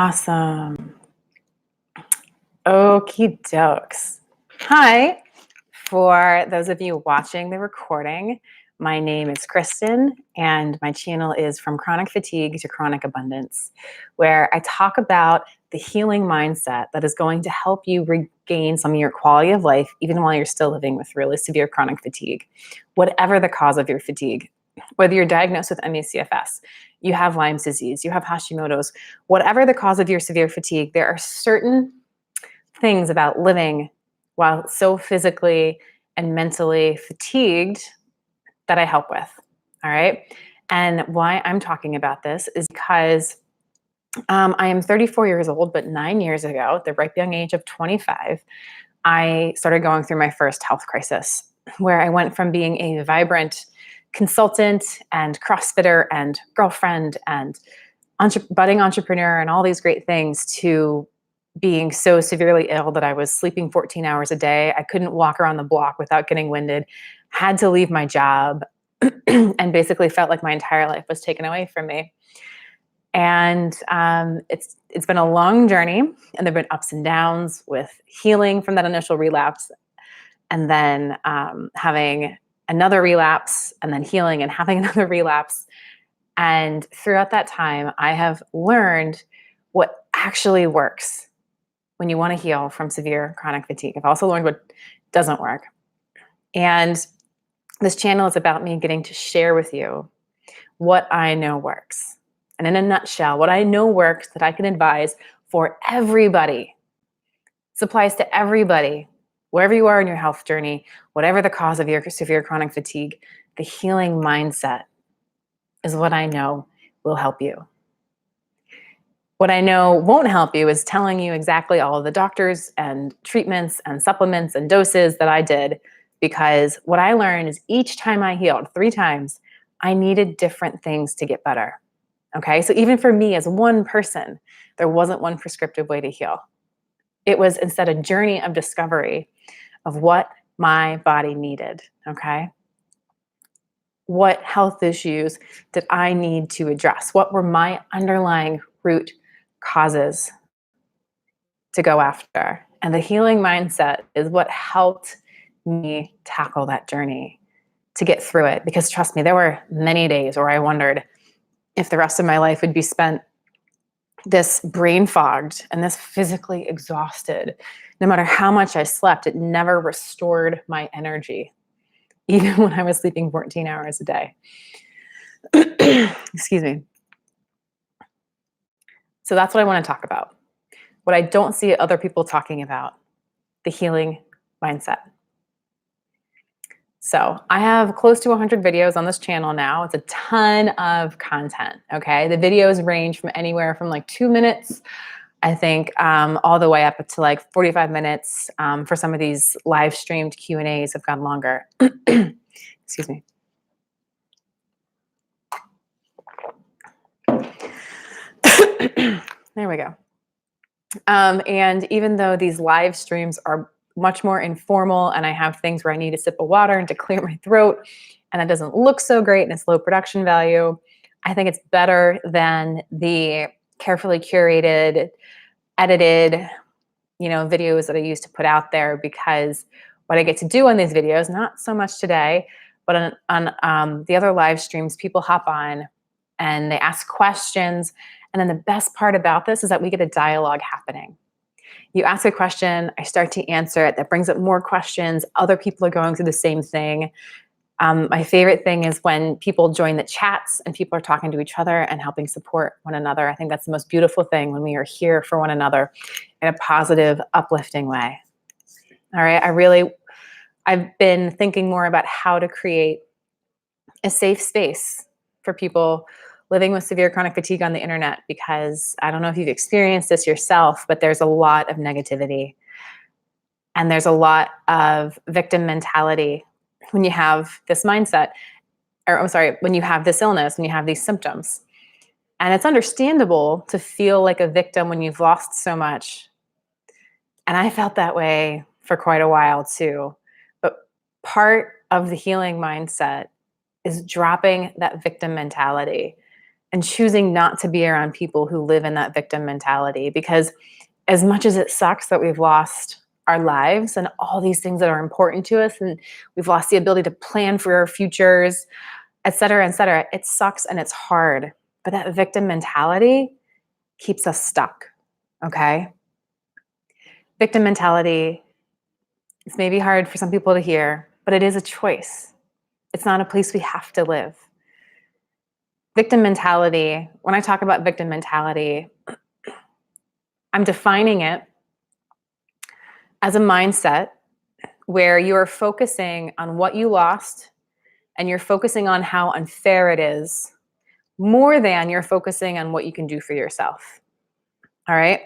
Awesome. Okie dokes. Hi. For those of you watching the recording, my name is Kristen, and my channel is From Chronic Fatigue to Chronic Abundance, where I talk about the healing mindset that is going to help you regain some of your quality of life, even while you're still living with really severe chronic fatigue, whatever the cause of your fatigue. Whether you're diagnosed with ME/CFS, you have Lyme's disease, you have Hashimoto's, whatever the cause of your severe fatigue, there are certain things about living while so physically and mentally fatigued that I help with. All right. And why I'm talking about this is because I am 34 years old, but 9 years ago, at the ripe young age of 25, I started going through my first health crisis, where I went from being a vibrant consultant and CrossFitter and girlfriend and budding entrepreneur and all these great things to being so severely ill that I was sleeping 14 hours a day. I couldn't walk around the block without getting winded, had to leave my job, and basically felt like my entire life was taken away from me. And it's been a long journey, and there've been ups and downs with healing from that initial relapse, and then having another relapse, and then healing and having another relapse. And throughout that time, I have learned what actually works when you want to heal from severe chronic fatigue. I've also learned what doesn't work. And this channel is about me getting to share with you what I know works. And in a nutshell, what I know works that I can advise for everybody. This applies to everybody, wherever you are in your health journey, whatever the cause of your severe chronic fatigue, the healing mindset is what I know will help you. What I know won't help you is telling you exactly all of the doctors and treatments and supplements and doses that I did, because what I learned is each time I healed, 3 times, I needed different things to get better. Okay, so even for me as one person, there wasn't one prescriptive way to heal. It was instead a journey of discovery of what my body needed, okay? What health issues did I need to address? What were my underlying root causes to go after? And the healing mindset is what helped me tackle that journey to get through it. Because trust me, there were many days where I wondered if the rest of my life would be spent this brain fogged and this physically exhausted. No matter how much I slept, it never restored my energy, even when I was sleeping 14 hours a day. Excuse me. So that's what I want to talk about. What I don't see other people talking about, the healing mindset. So I have close to 100 videos on this channel now. It's a ton of content, okay? The videos range from anywhere from like 2 minutes, I think, all the way up to like 45 minutes. For some of these live streamed Q&As have gone longer. Excuse me. There we go. And even though these live streams are much more informal and I have things where I need a sip of water and to clear my throat, and it doesn't look so great and it's low production value, I think it's better than the carefully curated, edited, videos that I used to put out there, because what I get to do on these videos, not so much today, but on the other live streams, people hop on and they ask questions. And then the best part about this is that we get a dialogue happening. You ask a question, I start to answer it. That brings up more questions. Other people are going through the same thing. My favorite thing is when people join the chats and people are talking to each other and helping support one another. I think that's the most beautiful thing, when we are here for one another in a positive, uplifting way. All right, I've been thinking more about how to create a safe space for people living with severe chronic fatigue on the internet, because I don't know if you've experienced this yourself, but there's a lot of negativity and there's a lot of victim mentality when you have this mindset, or I'm sorry, when you have this illness, when you have these symptoms. And it's understandable to feel like a victim when you've lost so much. And I felt that way for quite a while too. But part of the healing mindset is dropping that victim mentality and choosing not to be around people who live in that victim mentality. Because as much as it sucks that we've lost our lives and all these things that are important to us, and we've lost the ability to plan for our futures, et cetera, it sucks and it's hard. But that victim mentality keeps us stuck, okay? Victim mentality is maybe hard for some people to hear, but it is a choice. It's not a place we have to live. Victim mentality, when I talk about victim mentality, I'm defining it as a mindset where you are focusing on what you lost and you're focusing on how unfair it is more than you're focusing on what you can do for yourself. All right?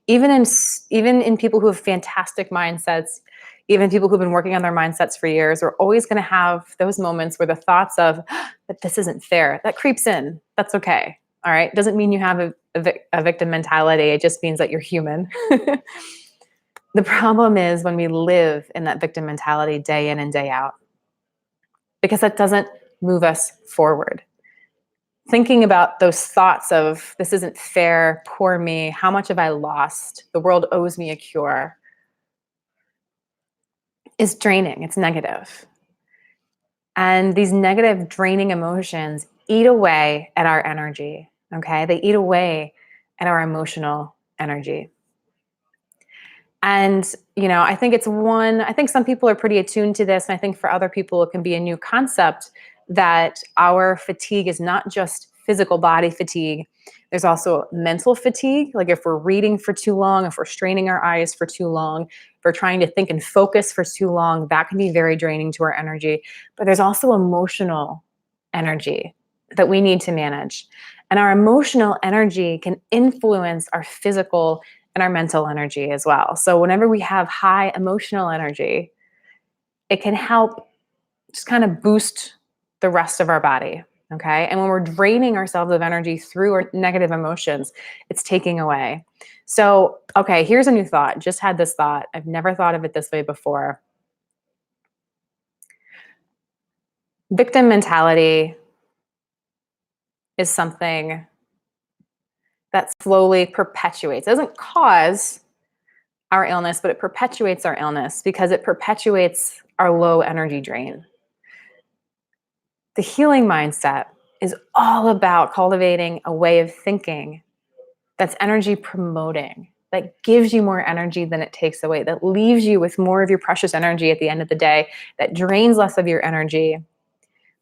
Even in people who have fantastic mindsets, even people who've been working on their mindsets for years, are always going to have those moments where the thoughts of that this isn't fair, that creeps in. That's okay. All right? Doesn't mean you have a victim mentality. It just means that you're human. The problem is when we live in that victim mentality day in and day out, because that doesn't move us forward. Thinking about those thoughts of this isn't fair, poor me, how much have I lost? The world owes me a cure is draining. It's negative. And these negative, draining emotions eat away at our energy. Okay. They eat away at our emotional energy. And, I think I think some people are pretty attuned to this. And I think for other people, it can be a new concept that our fatigue is not just physical body fatigue. There's also mental fatigue. Like if we're reading for too long, if we're straining our eyes for too long, if we're trying to think and focus for too long, that can be very draining to our energy. But there's also emotional energy that we need to manage. And our emotional energy can influence our physical and our mental energy as well. So whenever we have high emotional energy, it can help just kind of boost the rest of our body. Okay. And when we're draining ourselves of energy through our negative emotions, it's taking away. So, okay, here's a new thought. Just had this thought. I've never thought of it this way before. Victim mentality is something that slowly perpetuates. It doesn't cause our illness, but it perpetuates our illness because it perpetuates our low energy drain. The healing mindset is all about cultivating a way of thinking that's energy promoting, that gives you more energy than it takes away, that leaves you with more of your precious energy at the end of the day, that drains less of your energy,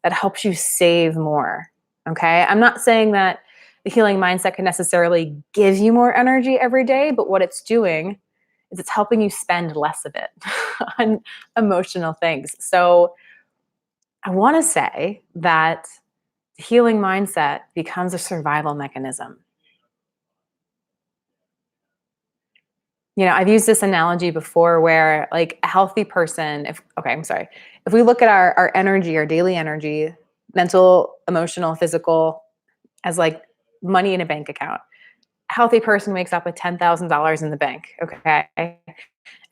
that helps you save more. Okay? I'm not saying that the healing mindset can necessarily give you more energy every day, but what it's doing is it's helping you spend less of it on emotional things. So I want to say that the healing mindset becomes a survival mechanism. I've used this analogy before where like a healthy person, if we look at our energy, our daily energy, mental, emotional, physical, as like money in a bank account. A healthy person wakes up with $10,000 in the bank. Okay. And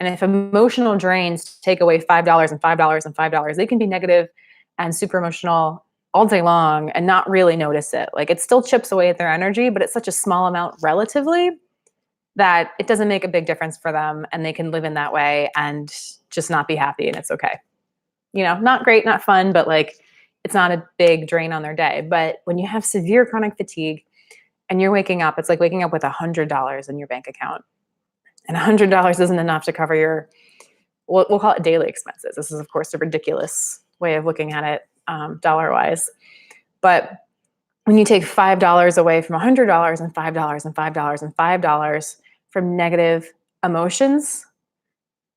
if emotional drains take away $5 and $5 and $5, they can be negative and super emotional all day long and not really notice it. Like it still chips away at their energy, but it's such a small amount relatively that it doesn't make a big difference for them, and they can live in that way and just not be happy, and it's okay. Not great, not fun, but like it's not a big drain on their day. But when you have severe chronic fatigue and you're waking up, it's like waking up with $100 in your bank account. And $100 isn't enough to cover your, we'll call it daily expenses. This is, of course, a ridiculous way of looking at it dollar-wise. But when you take $5 away from $100 and $5 and $5 and $5 from negative emotions,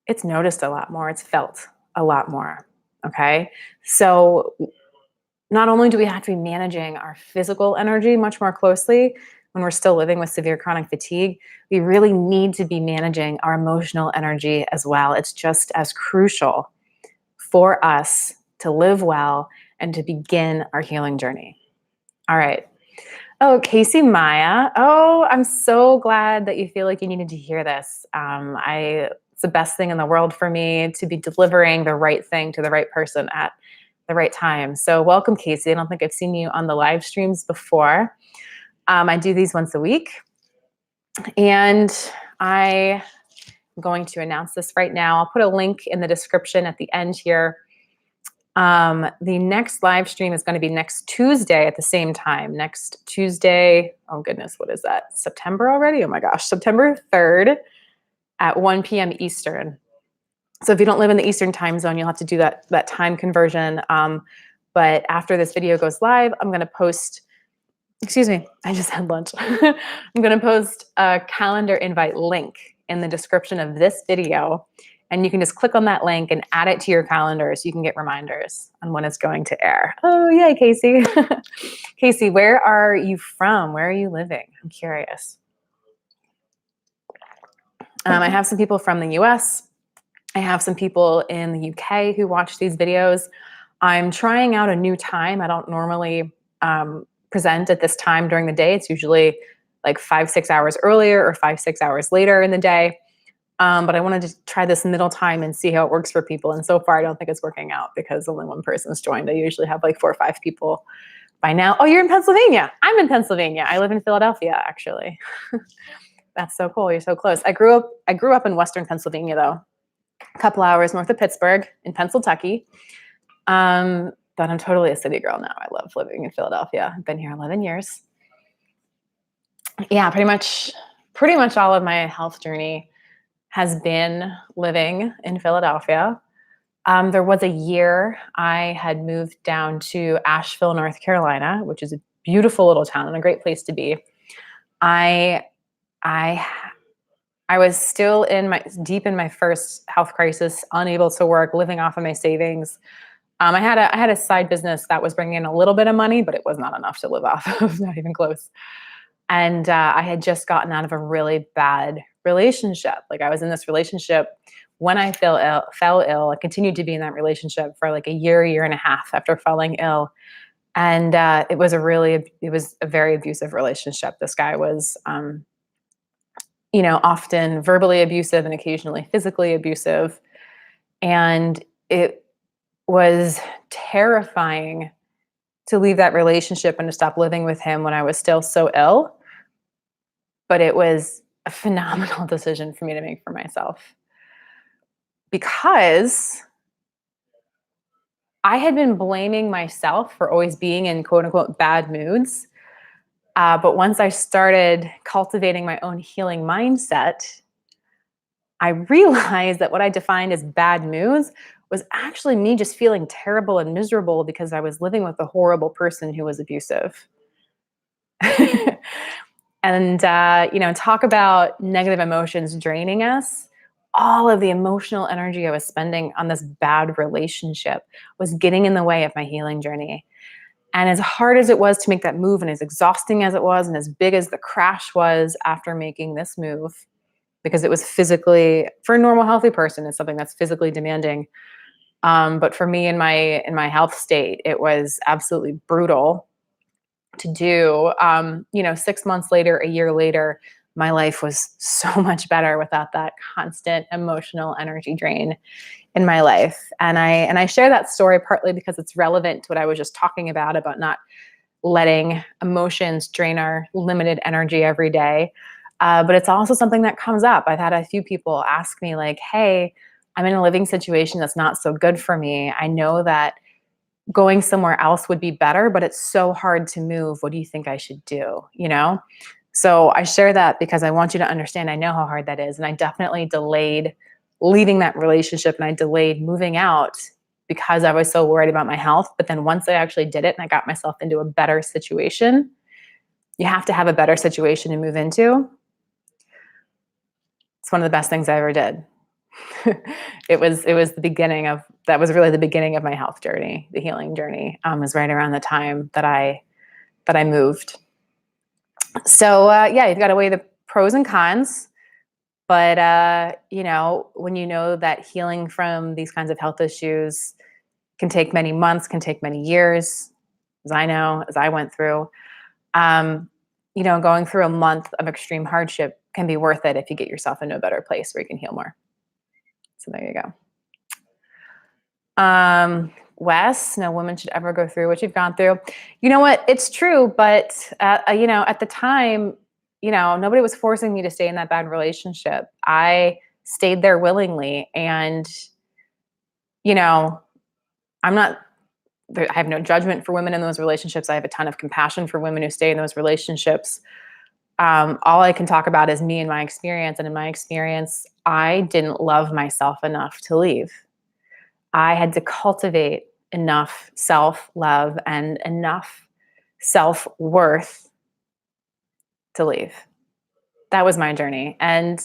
it's noticed a lot more. It's felt a lot more. Okay. So not only do we have to be managing our physical energy much more closely when we're still living with severe chronic fatigue, we really need to be managing our emotional energy as well. It's just as crucial for us to live well and to begin our healing journey. All right. Oh, Casey Maya. Oh, I'm so glad that you feel like you needed to hear this. It's the best thing in the world for me to be delivering the right thing to the right person at the right time. So welcome, Casey. I don't think I've seen you on the live streams before. I do these once a week, and I'm going to announce this right now. I'll put a link in the description at the end here. The next live stream is going to be next Tuesday at the same time. Next Tuesday, oh goodness, what is that? September already? Oh my gosh, September 3rd at 1 p.m. Eastern. So if you don't live in the Eastern time zone, you'll have to do that time conversion. But after this video goes live, I'm going to post, excuse me, I just had lunch. I'm going to post a calendar invite link in the description of this video. And you can just click on that link and add it to your calendar so you can get reminders on when it's going to air. Oh, yay, Casey. Casey, where are you from? Where are you living? I'm curious. I have some people from the US. I have some people in the UK who watch these videos. I'm trying out a new time. I don't normally present at this time during the day. It's usually like 5-6 hours earlier or 5-6 hours later in the day. But I wanted to try this middle time and see how it works for people. And so far, I don't think it's working out because only one person's joined. I usually have like 4 or 5 people by now. Oh, you're in Pennsylvania. I'm in Pennsylvania. I live in Philadelphia, actually. That's so cool. You're so close. I grew up in Western Pennsylvania, though. A couple hours north of Pittsburgh in Pennsylvania. But I'm totally a city girl now. I love living in Philadelphia. I've been here 11 years. Yeah, pretty much all of my health journey has been living in Philadelphia. There was a year I had moved down to Asheville, North Carolina, which is a beautiful little town and a great place to be. I was still deep in my first health crisis, unable to work, living off of my savings. I had a side business that was bringing in a little bit of money, but it was not enough to live off of, not even close. And I had just gotten out of a really bad relationship. Like I was in this relationship when I fell ill. I continued to be in that relationship for like a year and a half after falling ill. And it was a very abusive relationship. This guy was, often verbally abusive and occasionally physically abusive. And it was terrifying to leave that relationship and to stop living with him when I was still so ill. But it was a phenomenal decision for me to make for myself because I had been blaming myself for always being in quote unquote bad moods. But once I started cultivating my own healing mindset, I realized that what I defined as bad moods was actually me just feeling terrible and miserable because I was living with a horrible person who was abusive. And, talk about negative emotions draining us. All of the emotional energy I was spending on this bad relationship was getting in the way of my healing journey. And as hard as it was to make that move, and as exhausting as it was, and as big as the crash was after making this move, because it was physically, for a normal healthy person, it's something that's physically demanding. But for me in my health state, it was absolutely brutal to do. 6 months later, a year later, my life was so much better without that constant emotional energy drain in my life. And I share that story partly because it's relevant to what I was just talking about not letting emotions drain our limited energy every day. But it's also something that comes up. I've had a few people ask me like, hey, I'm in a living situation that's not so good for me. I know that going somewhere else would be better, but it's so hard to move. What do you think I should do? So I share that because I want you to understand, I know how hard that is. And I definitely delayed leaving that relationship and I delayed moving out because I was so worried about my health. But then once I actually did it and I got myself into a better situation, you have to have a better situation to move into. It's one of the best things I ever did. It was the beginning of, that was really the beginning of my health journey. The healing journey was right around the time that I moved. So you've got to weigh the pros and cons. But when you know that healing from these kinds of health issues can take many months, can take many years, as I went through, going through a month of extreme hardship can be worth it if you get yourself into a better place where you can heal more. So there you go. Wes, no woman should ever go through what you've gone through. You know what? It's true, but at the time, nobody was forcing me to stay in that bad relationship. I stayed there willingly, and I'm not. I have no judgment for women in those relationships. I have a ton of compassion for women who stay in those relationships. All I can talk about is me and my experience. And in my experience, I didn't love myself enough to leave. I had to cultivate enough self-love and enough self-worth to leave. That was my journey. And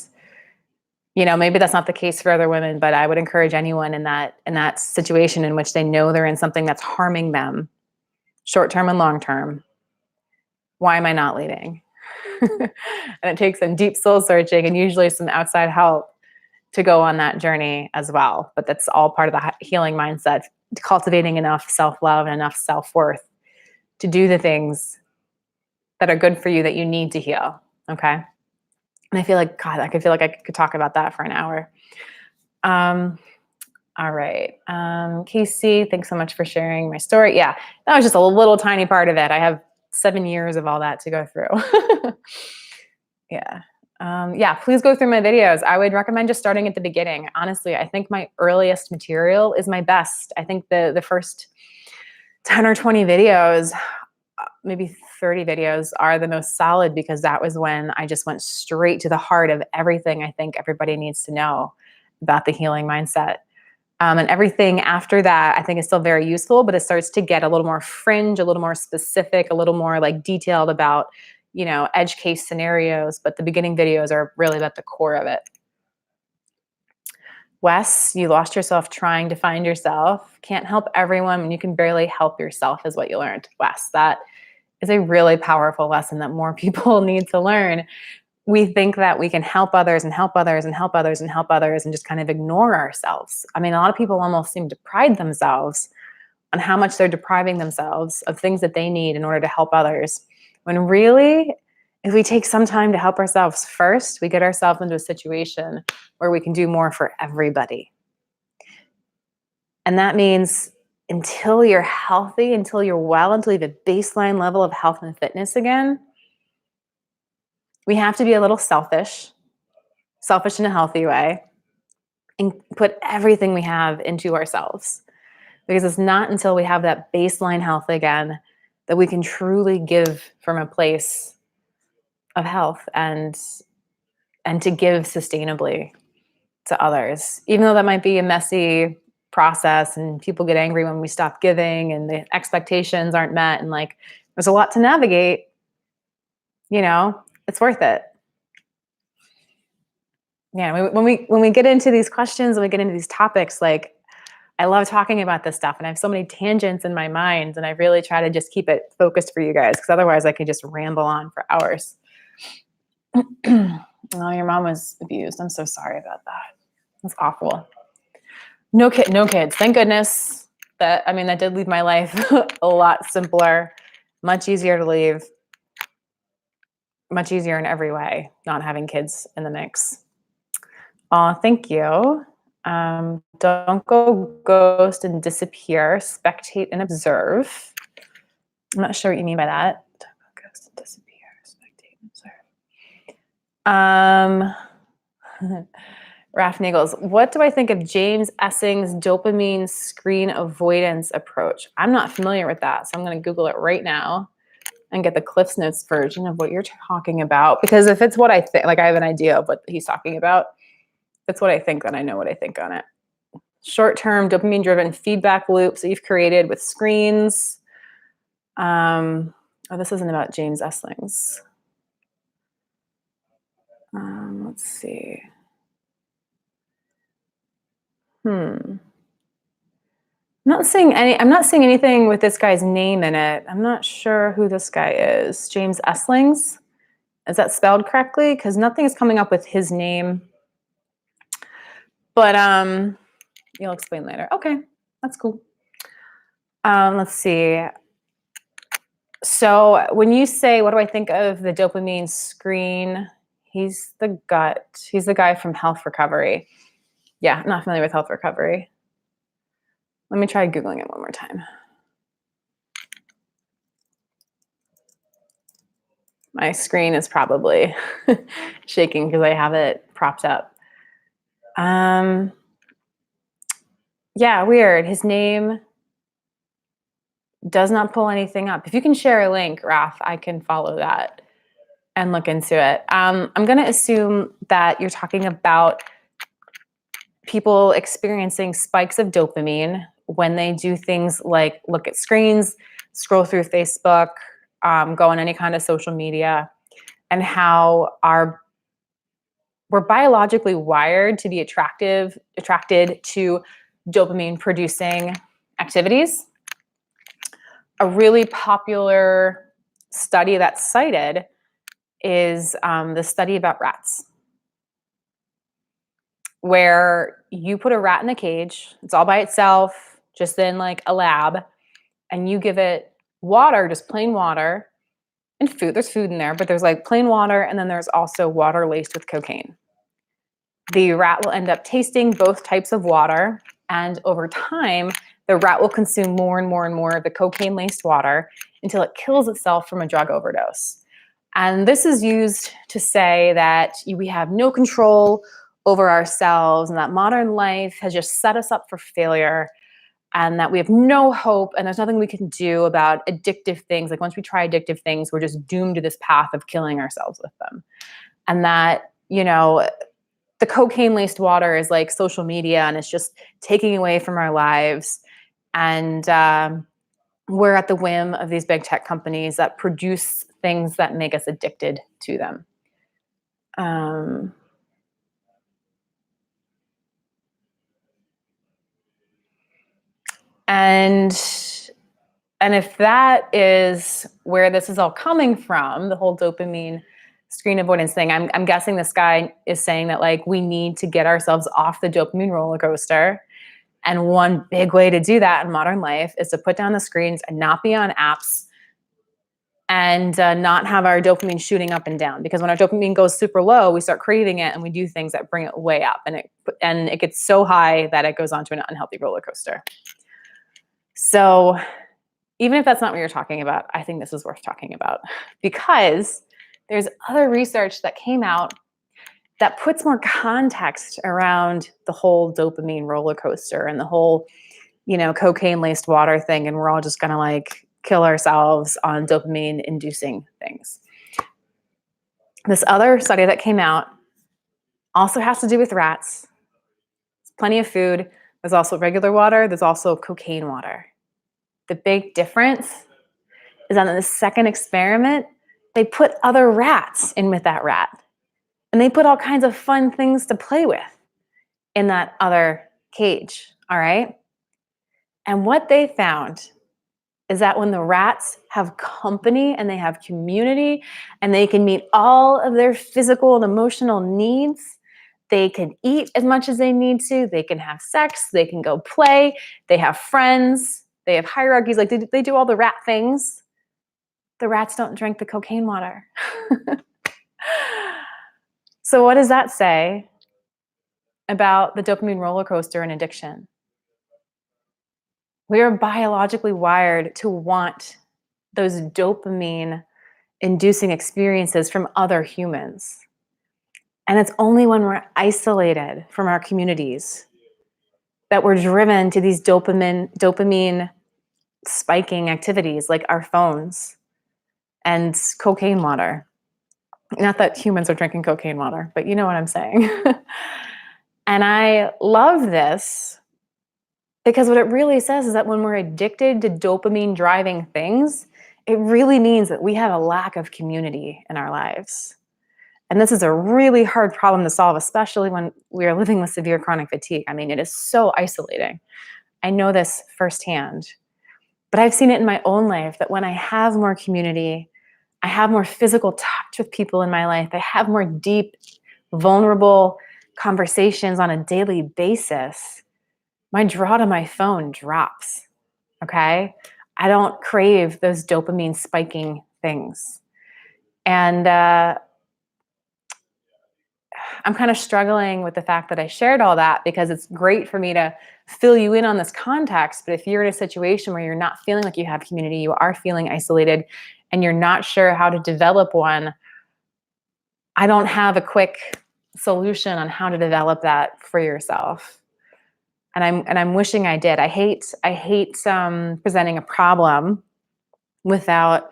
maybe that's not the case for other women, but I would encourage anyone in that situation in which they know they're in something that's harming them, short-term and long-term. Why am I not leaving? And it takes some deep soul searching and usually some outside help to go on that journey as well. But that's all part of the healing mindset, cultivating enough self-love and enough self-worth to do the things that are good for you that you need to heal. Okay. And I feel like, God, I could feel like I could talk about that for an hour. All right. Casey, thanks so much for sharing my story. Yeah, that was just a little tiny part of it. I have 7 years of all that to go through. Yeah. Please go through my videos. I would recommend just starting at the beginning. Honestly, I think my earliest material is my best. I think the first 10 or 20 videos, maybe 30 videos are the most solid because that was when I just went straight to the heart of everything I think everybody needs to know about the healing mindset. And everything after that, I think is still very useful, but it starts to get a little more fringe, a little more specific, a little more like detailed about, edge case scenarios. But the beginning videos are really at the core of it. Wes, you lost yourself trying to find yourself. Can't help everyone when you can barely help yourself is what you learned. Wes, that is a really powerful lesson that more people need to learn. We think that we can help others and help others and help others and help others and just kind of ignore ourselves. I mean, a lot of people almost seem to pride themselves on how much they're depriving themselves of things that they need in order to help others. When really, if we take some time to help ourselves first, we get ourselves into a situation where we can do more for everybody. And that means until you're healthy, until you're well, until you have a baseline level of health and fitness again, we have to be a little selfish in a healthy way, and put everything we have into ourselves. Because it's not until we have that baseline health again that we can truly give from a place of health and to give sustainably to others. Even though that might be a messy process and people get angry when we stop giving and the expectations aren't met and like there's a lot to navigate, it's worth it. Yeah, when we get into these questions, when we get into these topics, like I love talking about this stuff and I have so many tangents in my mind and I really try to just keep it focused for you guys because otherwise I could just ramble on for hours. Oh, your mom was abused. I'm so sorry about that. That's awful. No kids. Thank goodness. That did leave my life a lot simpler, much easier to leave, much easier in every way, not having kids in the mix. Thank you. Don't go ghost and disappear. Spectate and observe. I'm not sure what you mean by that. Don't go ghost and disappear. Spectate and observe. Raf Niggles, what do I think of James Essing's dopamine screen avoidance approach? I'm not familiar with that, so I'm going to Google it right now and get the Cliff's Notes version of what you're talking about. Because if it's what I think, like I have an idea of what he's talking about. If it's what I think, then I know what I think on it. Short-term dopamine-driven feedback loops that you've created with screens. This isn't about James Essling's. Let's see. I'm not seeing anything with this guy's name in it. I'm not sure who this guy is. James Esslings? Is that spelled correctly? Because nothing is coming up with his name. But you'll explain later. Okay, that's cool. Let's see. So when you say, what do I think of the dopamine screen? He's the guy from Health Recovery. Yeah, I'm not familiar with Health Recovery. Let me try Googling it one more time. My screen is probably shaking because I have it propped up. Yeah, weird. His name does not pull anything up. If you can share a link, Raf, I can follow that and look into it. I'm going to assume that you're talking about people experiencing spikes of dopamine when they do things like look at screens, scroll through Facebook, go on any kind of social media, and how we're biologically wired to be attracted to dopamine producing activities. A really popular study that's cited is the study about rats, where you put a rat in a cage, it's all by itself, just in like a lab, and you give it water, just plain water, and food. There's food in there, but there's like plain water, and then there's also water laced with cocaine. The rat will end up tasting both types of water, and over time, the rat will consume more and more and more of the cocaine-laced water until it kills itself from a drug overdose. And this is used to say that we have no control over ourselves and that modern life has just set us up for failure and that we have no hope and there's nothing we can do about addictive things. Like once we try addictive things, we're just doomed to this path of killing ourselves with them. And that, the cocaine-laced water is like social media and it's just taking away from our lives. And we're at the whim of these big tech companies that produce things that make us addicted to them. And if that is where this is all coming from, the whole dopamine screen avoidance thing, I'm guessing this guy is saying that like we need to get ourselves off the dopamine roller coaster. And one big way to do that in modern life is to put down the screens and not be on apps and not have our dopamine shooting up and down. Because when our dopamine goes super low, we start craving it and we do things that bring it way up. And it gets so high that it goes onto an unhealthy roller coaster. So even if that's not what you're talking about, I think this is worth talking about because there's other research that came out that puts more context around the whole dopamine roller coaster and the whole, cocaine-laced water thing. And we're all just going to like kill ourselves on dopamine-inducing things. This other study that came out also has to do with rats. There's plenty of food. There's also regular water. There's also cocaine water. The big difference is that in the second experiment, they put other rats in with that rat. And they put all kinds of fun things to play with in that other cage, all right? And what they found is that when the rats have company and they have community and they can meet all of their physical and emotional needs, they can eat as much as they need to, they can have sex, they can go play, they have friends, they have hierarchies, like they do all the rat things. The rats don't drink the cocaine water. So what does that say about the dopamine roller coaster and addiction? We are biologically wired to want those dopamine-inducing experiences from other humans. And it's only when we're isolated from our communities that we're driven to these dopamine spiking activities like our phones and cocaine water. Not that humans are drinking cocaine water, but you know what I'm saying. And I love this because what it really says is that when we're addicted to dopamine driving things, it really means that we have a lack of community in our lives. And this is a really hard problem to solve, especially when we are living with severe chronic fatigue. I mean, it is so isolating. I know this firsthand, but I've seen it in my own life that when I have more community, I have more physical touch with people in my life, I have more deep, vulnerable conversations on a daily basis, my draw to my phone drops, okay? I don't crave those dopamine spiking things. And I'm kind of struggling with the fact that I shared all that because it's great for me to fill you in on this context. But if you're in a situation where you're not feeling like you have community, you are feeling isolated, and you're not sure how to develop one, I don't have a quick solution on how to develop that for yourself. And I'm wishing I did. I hate presenting a problem without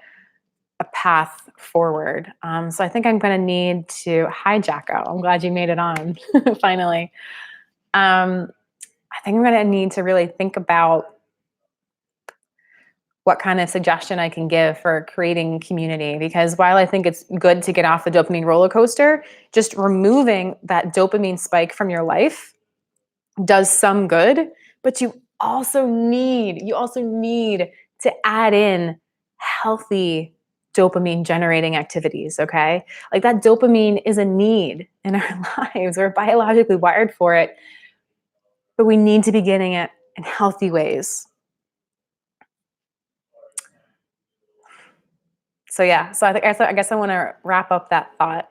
a path forward. So I think I'm going to need to, hi Jacko, I'm glad you made it on finally. I think I'm going to need to really think about what kind of suggestion I can give for creating community, because while I think it's good to get off the dopamine roller coaster, just removing that dopamine spike from your life does some good, but you also need to add in healthy dopamine generating activities, okay? Like that dopamine is a need in our lives. We're biologically wired for it, but we need to be getting it in healthy ways. So yeah, so I guess I want to wrap up that thought.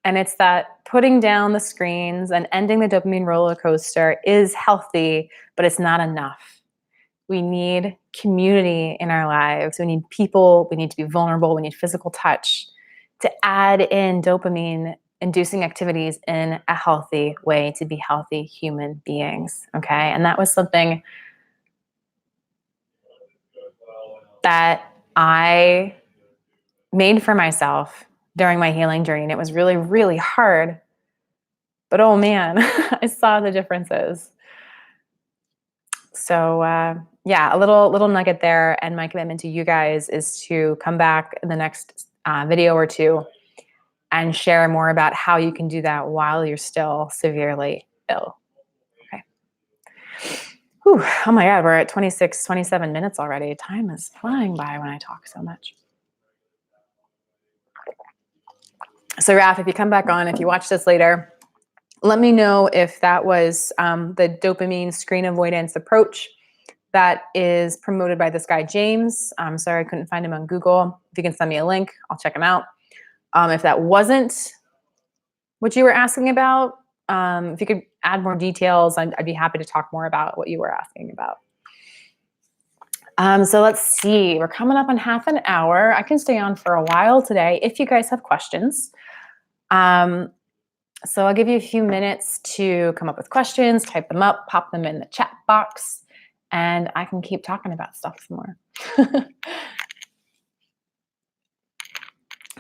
And it's that putting down the screens and ending the dopamine roller coaster is healthy, but it's not enough. We need community in our lives. We need people. We need to be vulnerable. We need physical touch to add in dopamine inducing activities in a healthy way to be healthy human beings. Okay. And that was something that I made for myself during my healing journey. And it was really, really hard. But oh man, I saw the differences. So yeah, a little nugget there. And my commitment to you guys is to come back in the next video or two and share more about how you can do that while you're still severely ill. Okay. Whew. Oh my God, we're at 27 minutes already. Time is flying by when I talk so much. So Raf, if you come back on, if you watch this later, let me know if that was the dopamine screen avoidance approach that is promoted by this guy, James. I'm sorry I couldn't find him on Google. If you can send me a link, I'll check him out. If that wasn't what you were asking about, if you could add more details, I'd be happy to talk more about what you were asking about. So let's see, we're coming up on half an hour. I can stay on for a while today if you guys have questions. So I'll give you a few minutes to come up with questions, type them up, pop them in the chat box, and I can keep talking about stuff some more.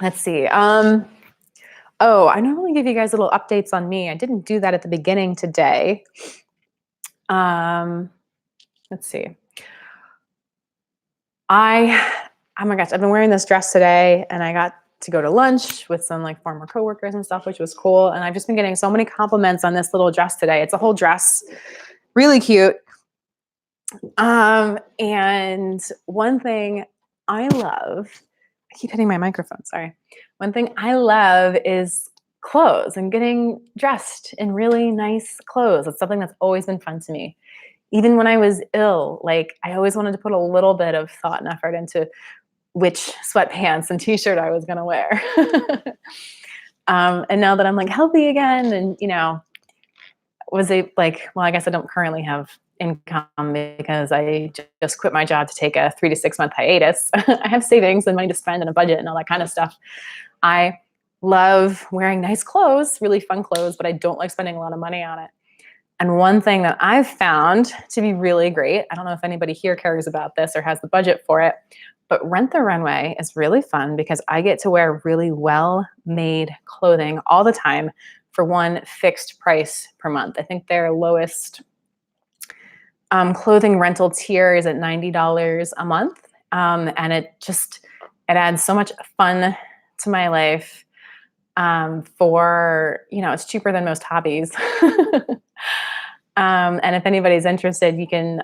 Let's see. Oh, I normally give you guys little updates on me. I didn't do that at the beginning today. Let's see. Oh my gosh, I've been wearing this dress today, and I got to go to lunch with some like former coworkers and stuff, which was cool. And I've just been getting so many compliments on this little dress today. It's a whole dress, really cute. And one thing I love, I keep hitting my microphone, sorry. One thing I love is clothes and getting dressed in really nice clothes. It's something that's always been fun to me. Even when I was ill, like I always wanted to put a little bit of thought and effort into which sweatpants and t-shirt I was going to wear. And now that I'm like healthy again and, you know, I guess I don't currently have income because I just quit my job to take a 3 to 6 month hiatus. I have savings and money to spend and a budget and all that kind of stuff. I love wearing nice clothes, really fun clothes, but I don't like spending a lot of money on it. And one thing that I've found to be really great, I don't know if anybody here cares about this or has the budget for it, but Rent the Runway is really fun because I get to wear really well-made clothing all the time for one fixed price per month. I think their lowest clothing rental tier is at $90 a month. And it adds so much fun to my life it's cheaper than most hobbies. And if anybody's interested, you can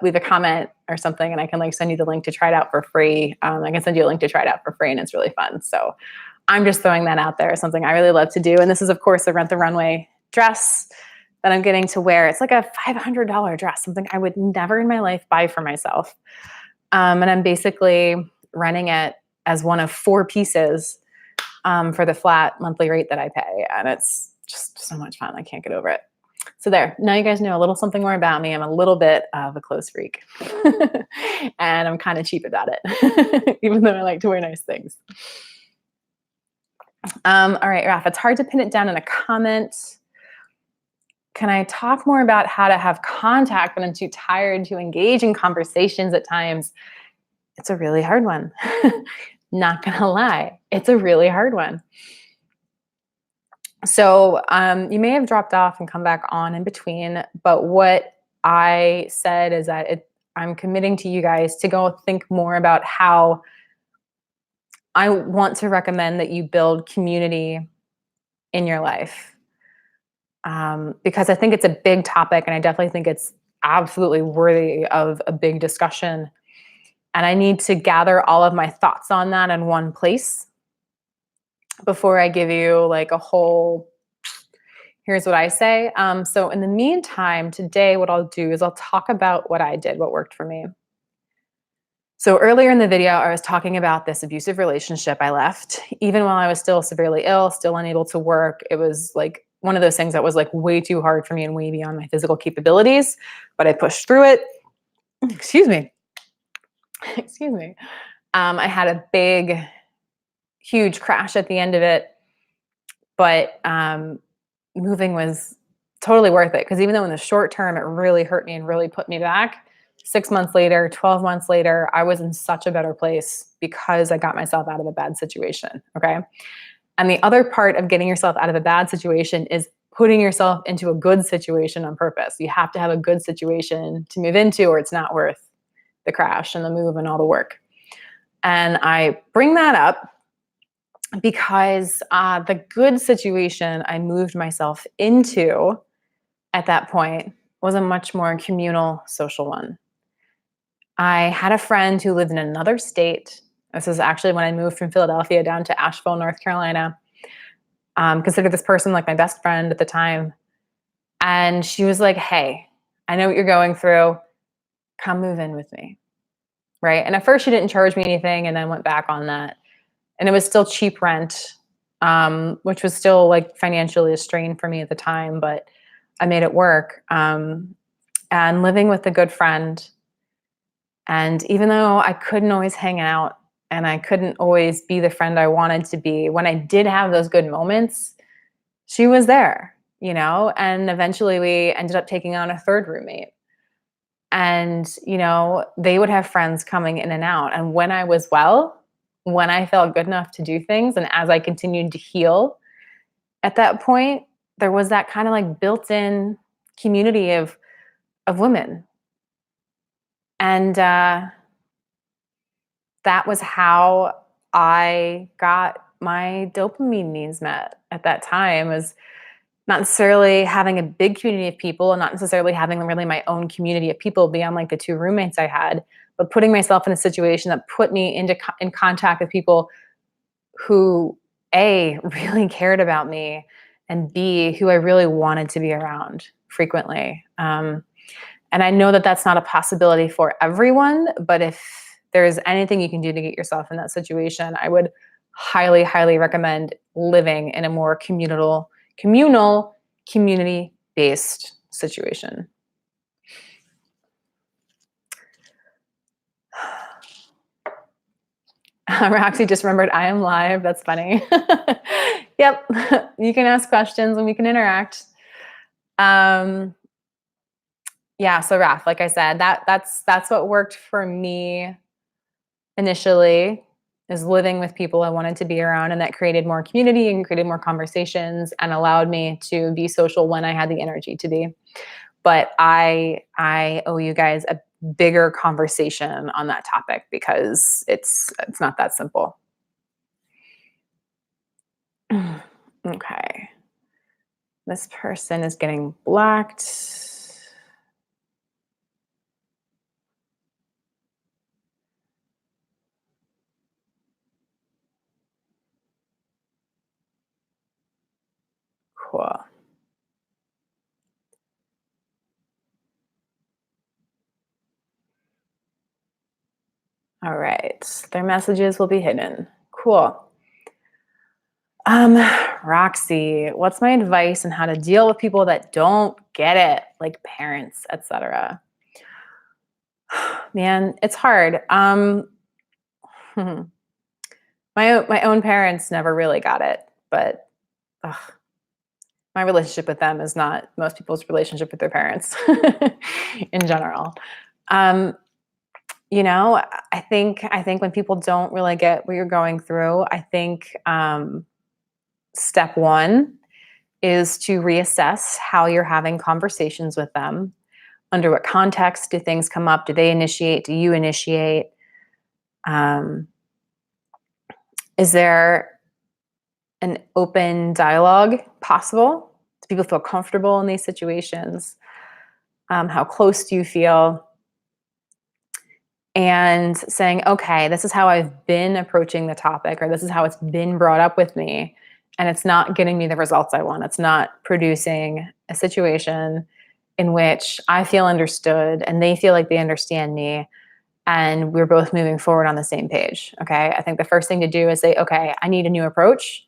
leave a comment or something and I can send you the link to try it out for free. I can send you a link to try it out for free and it's really fun. So I'm just throwing that out there, something I really love to do. And this is of course a Rent the Runway dress that I'm getting to wear. It's like a $500 dress, something I would never in my life buy for myself. And I'm basically renting it as one of 4 pieces for the flat monthly rate that I pay. And it's just so much fun. I can't get over it. So there, now you guys know a little something more about me. I'm a little bit of a clothes freak. And I'm kind of cheap about it, even though I like to wear nice things. All right, Raf, it's hard to pin it down in a comment. Can I talk more about how to have contact when I'm too tired to engage in conversations at times? It's a really hard one. Not gonna lie, it's a really hard one. So you may have dropped off and come back on in between, but what I said is that I'm committing to you guys to go think more about how I want to recommend that you build community in your life. Because I think it's a big topic and I definitely think it's absolutely worthy of a big discussion. And I need to gather all of my thoughts on that in one place before I give you like a whole, here's what I say. So in the meantime, today, what I'll do is I'll talk about what I did, what worked for me. So earlier in the video, I was talking about this abusive relationship I left, even while I was still severely ill, still unable to work. It was like one of those things that was like way too hard for me and way beyond my physical capabilities, but I pushed through it. Excuse me. Excuse me. I had a big, huge crash at the end of it, but moving was totally worth it because even though in the short term it really hurt me and really put me back, 6 months later, 12 months later, I was in such a better place because I got myself out of a bad situation. Okay. And the other part of getting yourself out of a bad situation is putting yourself into a good situation on purpose. You have to have a good situation to move into, or it's not worth the crash and the move and all the work. And I bring that up because the good situation I moved myself into at that point was a much more communal social one. I had a friend who lived in another state. This is actually when I moved from Philadelphia down to Asheville, North Carolina. Considered this person like my best friend at the time. And she was like, hey, I know what you're going through. Come move in with me. Right. And at first she didn't charge me anything and then went back on that. And it was still cheap rent, which was still like financially a strain for me at the time, but I made it work. And living with a good friend. And even though I couldn't always hang out and I couldn't always be the friend I wanted to be, when I did have those good moments, she was there, you know, and eventually we ended up taking on a third roommate. And, you know, they would have friends coming in and out. And when I was well, when I felt good enough to do things, and as I continued to heal at that point, there was that kind of like built-in community of women. And that was how I got my dopamine needs met at that time, was not necessarily having a big community of people and not necessarily having really my own community of people beyond like the two roommates I had, but putting myself in a situation that put me in contact with people who A, really cared about me, and B, who I really wanted to be around frequently. And I know that that's not a possibility for everyone, but if there's anything you can do to get yourself in that situation, I would highly, highly recommend living in a more communal, community-based situation. Roxy just remembered I am live. That's funny. Yep. You can ask questions and we can interact. Yeah, so Raf, like I said, that's what worked for me initially, is living with people I wanted to be around, and that created more community and created more conversations and allowed me to be social when I had the energy to be. But I owe you guys a bigger conversation on that topic because it's not that simple. Okay. This person is getting blocked. Cool. All right. Their messages will be hidden. Cool. Um, Roxy, what's my advice on how to deal with people that don't get it, like parents, etc.? Man, it's hard. My own parents never really got it, but ugh, my relationship with them is not most people's relationship with their parents in general. Um, I think when people don't really get what you're going through, I think step one is to reassess how you're having conversations with them. Under what context do things come up? Do they initiate? Do you initiate? Um, is there an open dialogue possible? Do people feel comfortable in these situations? How close do you feel? And saying, okay, this is how I've been approaching the topic, or this is how it's been brought up with me, and it's not getting me the results I want. It's not producing a situation in which I feel understood and they feel like they understand me, and we're both moving forward on the same page. Okay. I think the first thing to do is say, okay, I need a new approach.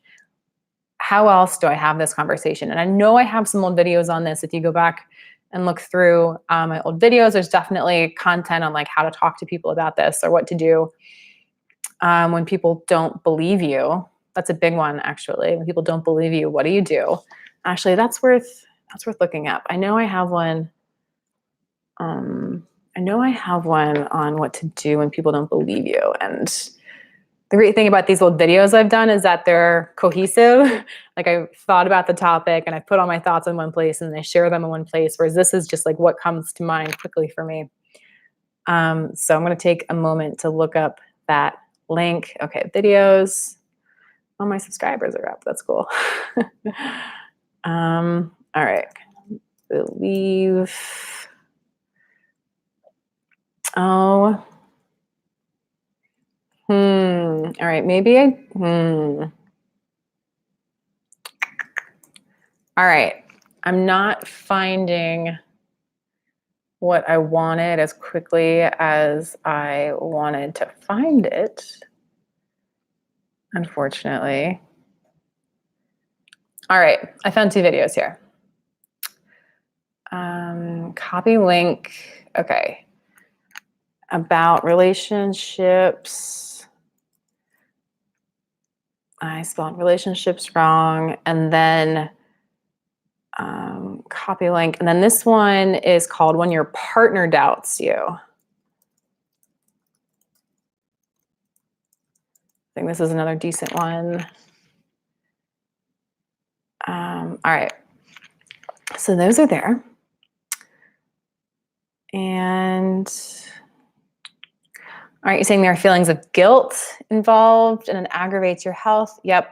How else do I have this conversation? And I know I have some old videos on this. If you go back and look through my old videos, there's definitely content on like how to talk to people about this or what to do when people don't believe you. That's a big one, actually. When people don't believe you, what do you do? Actually, that's worth looking up. I know I have one. I know I have one on what to do when people don't believe you. And the great thing about these old videos I've done is that they're cohesive. Like I thought about the topic and I put all my thoughts in one place and I share them in one place, whereas this is just like what comes to mind quickly for me. So I'm going to take a moment to look up that link. Okay, videos. All my subscribers are up. That's cool. All right. Believe. Oh. All right. Maybe All right. I'm not finding what I wanted as quickly as I wanted to find it, unfortunately. All right. I found two videos here. Copy link. Okay. About relationships. I spelled relationships wrong. And then copy link. And then this one is called When Your Partner Doubts You. I think this is another decent one. All right. So those are there. And all right, you're saying there are feelings of guilt involved and it aggravates your health. Yep.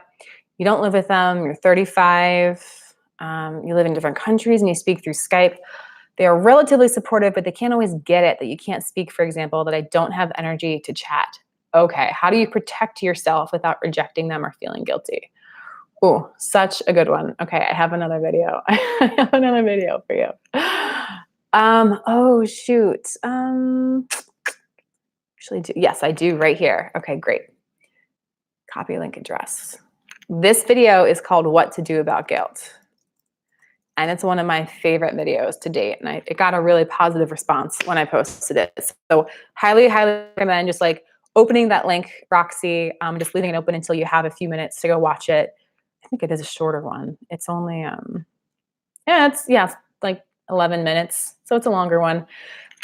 You don't live with them. You're 35. You live in different countries and you speak through Skype. They are relatively supportive, but they can't always get it that you can't speak, for example, that I don't have energy to chat. Okay, how do you protect yourself without rejecting them or feeling guilty? Oh, such a good one. Okay, I have another video. I have another video for you. Oh shoot. Actually, yes, I do right here. Okay, great. Copy link address. This video is called What to Do About Guilt. And it's one of my favorite videos to date. And it got a really positive response when I posted it. So highly, highly recommend just like opening that link, Roxy, just leaving it open until you have a few minutes to go watch it. I think it is a shorter one. It's only, it's like 11 minutes. So it's a longer one,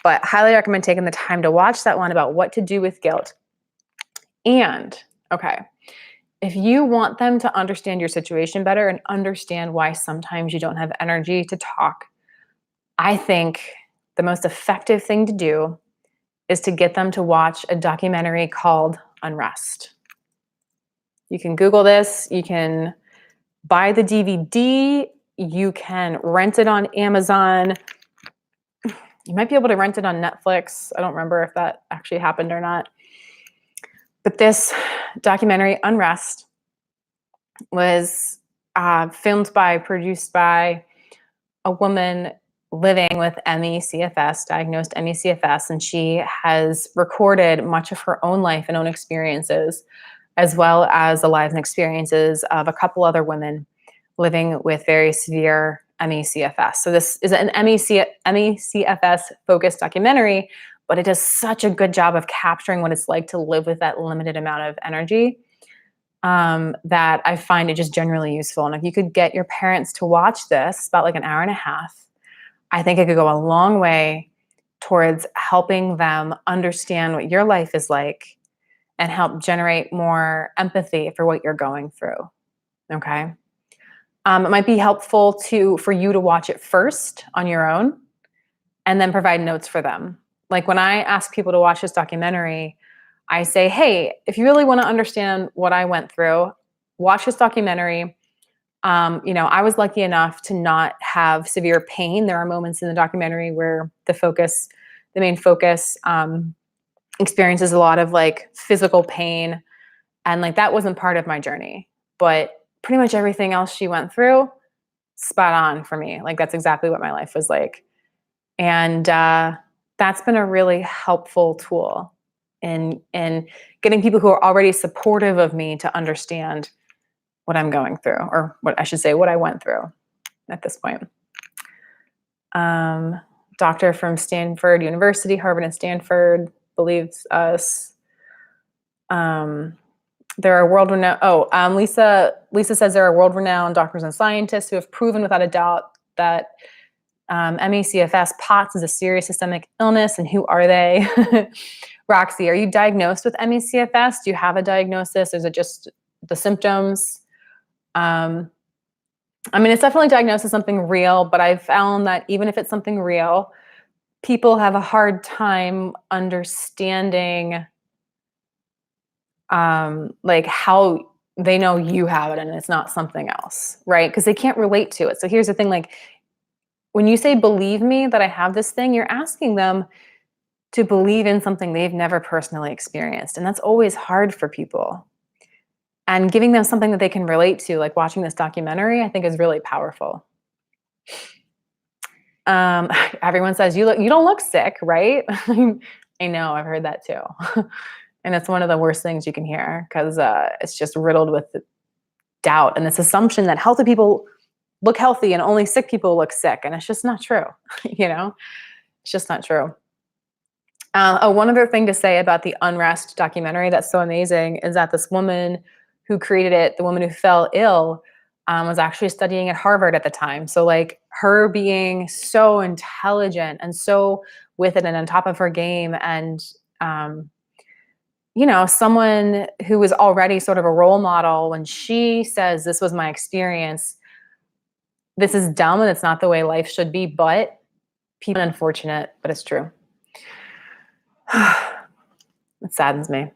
but highly recommend taking the time to watch that one about what to do with guilt. And, okay, if you want them to understand your situation better and understand why sometimes you don't have energy to talk, I think the most effective thing to do is to get them to watch a documentary called Unrest. You can Google this, you can buy the DVD, you can rent it on Amazon. You might be able to rent it on Netflix. I don't remember if that actually happened or not. But this documentary, Unrest, was produced by a woman living with diagnosed ME/CFS, and she has recorded much of her own life and own experiences as well as the lives and experiences of a couple other women living with very severe ME/CFS. So this is an ME/CFS focused documentary, but it does such a good job of capturing what it's like to live with that limited amount of energy, that I find it just generally useful. And if you could get your parents to watch this, about like an hour and a half, I think it could go a long way towards helping them understand what your life is like and help generate more empathy for what you're going through. Okay. It might be helpful for you to watch it first on your own and then provide notes for them. Like when I ask people to watch this documentary, I say, hey, if you really want to understand what I went through, watch this documentary. I was lucky enough to not have severe pain. There are moments in the documentary where the main focus, experiences a lot of like physical pain. And like that wasn't part of my journey. But pretty much everything else she went through, spot on for me. Like that's exactly what my life was like. And that's been a really helpful tool in getting people who are already supportive of me to understand what I'm going through, or what I should say, what I went through at this point. Doctor from Stanford University, Harvard and Stanford, believes us. There are world-renowned. Lisa says there are world-renowned doctors and scientists who have proven without a doubt that ME/CFS POTS is a serious systemic illness. And who are they? Roxy, are you diagnosed with ME/CFS? Do you have a diagnosis? Is it just the symptoms? It's definitely diagnosed as something real, but I've found that even if it's something real, people have a hard time understanding like how they know you have it and it's not something else, right? Because they can't relate to it. So here's the thing, like when you say, believe me that I have this thing, you're asking them to believe in something they've never personally experienced. And that's always hard for people. And giving them something that they can relate to, like watching this documentary, I think is really powerful. Everyone says, you don't look sick, right? I know, I've heard that too. And it's one of the worst things you can hear because it's just riddled with doubt and this assumption that healthy people look healthy and only sick people look sick. And it's just not true. It's just not true. One other thing to say about the Unrest documentary that's so amazing is that this woman who created it, the woman who fell ill, was actually studying at Harvard at the time. So like her being so intelligent and so with it and on top of her game and, someone who was already sort of a role model, when she says, this was my experience, this is dumb and it's not the way life should be, but people, unfortunate, but it's true. It saddens me.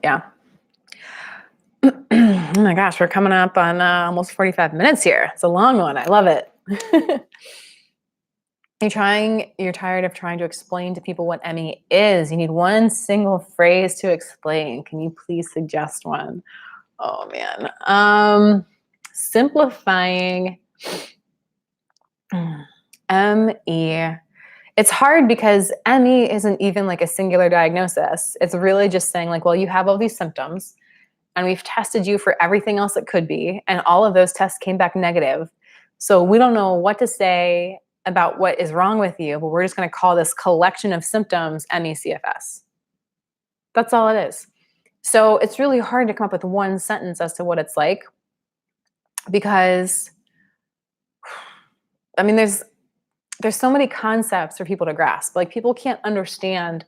Yeah. Oh my gosh, we're coming up on almost 45 minutes here. It's a long one. I love it. You're tired of trying to explain to people what ME is. You need one single phrase to explain. Can you please suggest one? Oh man. Simplifying ME. It's hard because ME isn't even like a singular diagnosis. It's really just saying like, well, you have all these symptoms and we've tested you for everything else it could be. And all of those tests came back negative. So we don't know what to say about what is wrong with you, but we're just going to call this collection of symptoms ME/CFS. That's all it is. So it's really hard to come up with one sentence as to what it's like because, there's so many concepts for people to grasp. Like people can't understand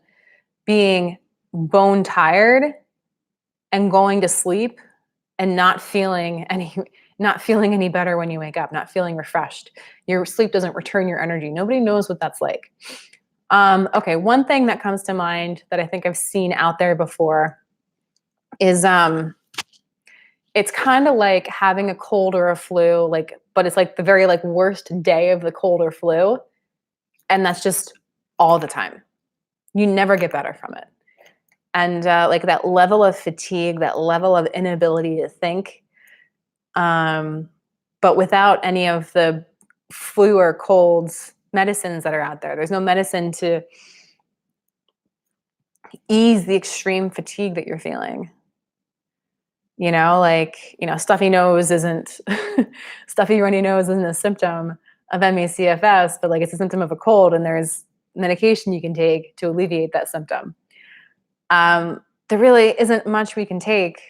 being bone tired and going to sleep and not feeling any better when you wake up, not feeling refreshed. Your sleep doesn't return your energy. Nobody knows what that's like. Okay, one thing that comes to mind that I think I've seen out there before is it's kind of like having a cold or a flu, but it's like the very worst day of the cold or flu, and that's just all the time. You never get better from it. And that level of fatigue, that level of inability to think, but without any of the flu or colds medicines that are out there. There's no medicine to ease the extreme fatigue that you're feeling. Stuffy nose isn't stuffy runny nose isn't a symptom of ME/CFS, but like it's a symptom of a cold, and there's medication you can take to alleviate that symptom. There really isn't much we can take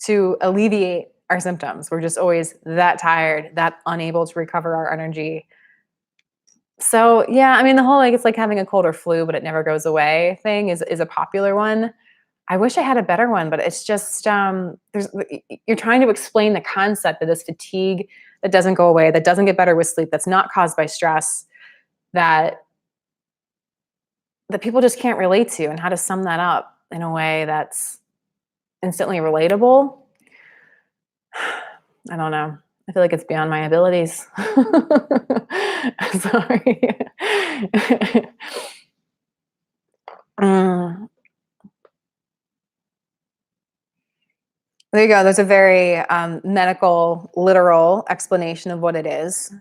to alleviate our symptoms. We're just always that tired, that unable to recover our energy. So yeah, I mean the whole like it's like having a cold or flu, but it never goes away thing is a popular one. I wish I had a better one, but it's just you're trying to explain the concept of this fatigue that doesn't go away, that doesn't get better with sleep, that's not caused by stress, that people just can't relate to, and how to sum that up in a way that's instantly relatable. I don't know. I feel like it's beyond my abilities. Sorry. Mm. There you go. There's a very medical, literal explanation of what it is.